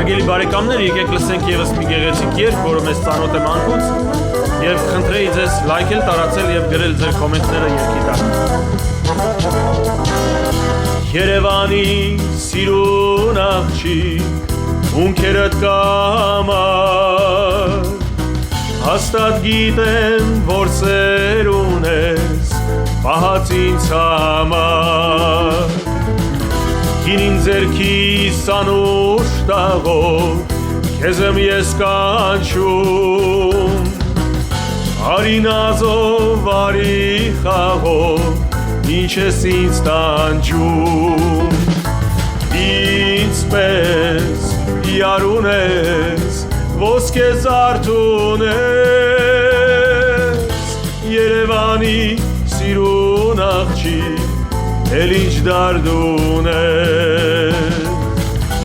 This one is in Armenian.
Հարգելի բարեկամներ, եկեք լսենք ևս մի գեղեցիկ երգ, որը մեզ ծանոթ է մանկուց, եւ խնդրեի ձեզ լայքել, տարածել եւ գրել ձեր կոմենտները երգի տակ։ Երևանի սիրուն աղջիկ, ունքերդ կամար, հաստատ գիտեմ, որ սեր ունես, պահած ինձ համար։ Գինին ձերքիս անուշ տաղով, քեզ եմ ես կանչում, արի նազով, արի խաղով, ինչ ես ինձ տանջում։ Ինձ պես յար ունես, ոսկե զարդ ունես, Երևանի սիրուն աղջիկ, էլ ինչ դարդ ունես։